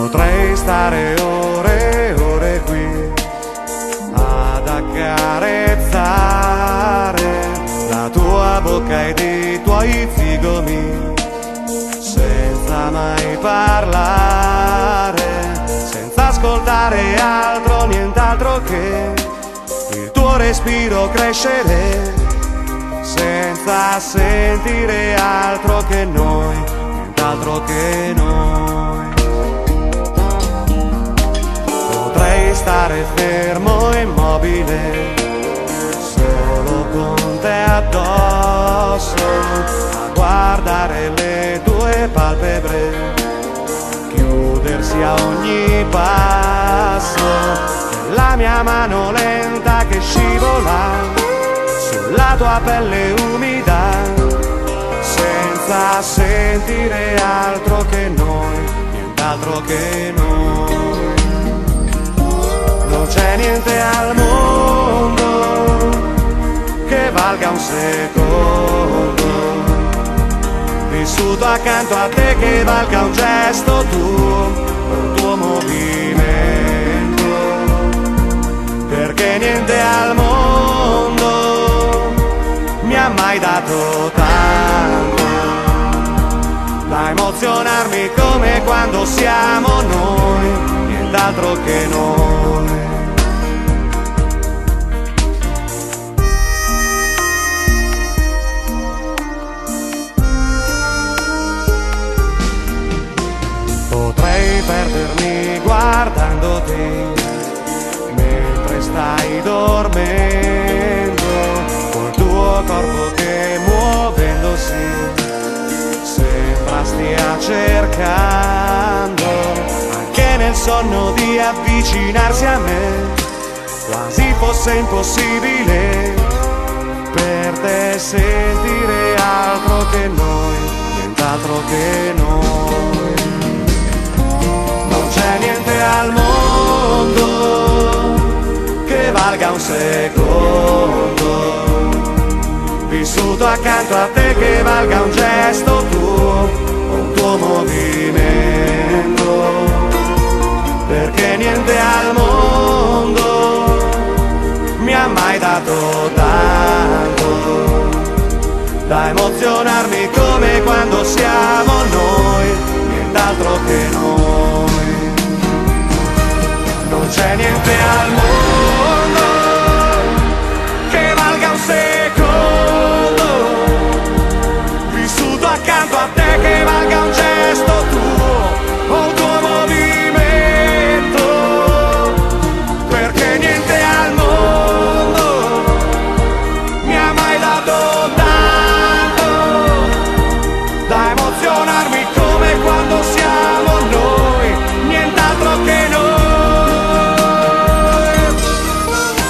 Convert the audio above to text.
Potrei stare ore e ore qui ad accarezzare la tua bocca ed i tuoi zigomi, senza mai parlare, senza ascoltare altro, nient'altro che il tuo respiro crescere, senza sentire altro che noi, nient'altro che noi. Potrei stare fermo e immobile, solo con te addosso, a guardare le tue palpebre chiudersi a ogni passo, e la mia mano lenta che scivola sulla tua pelle umida, senza sentire altro che noi, nient'altro che noi. Non c'è niente al mondo che valga un secondo vissuto accanto a te, che valga un gesto tuo, un tuo movimento, perché niente al mondo mi ha mai dato tanto da emozionarmi come quando siamo noi, nient'altro che noi. Potrei perdermi guardandoti mentre stai dormendo, col tuo corpo che muovendosi sembra stia cercando anche nel sonno di avvicinarsi a me, quasi fosse impossibile per te sentire altro che noi, nient'altro che noi. Non c'è niente al mondo che valga un secondo vissuto accanto a te, che valga un gesto tuo, un tuo movimento, perché niente al mondo mi ha mai dato tanto da emozionarmi come quando siamo noi, nient'altro che noi.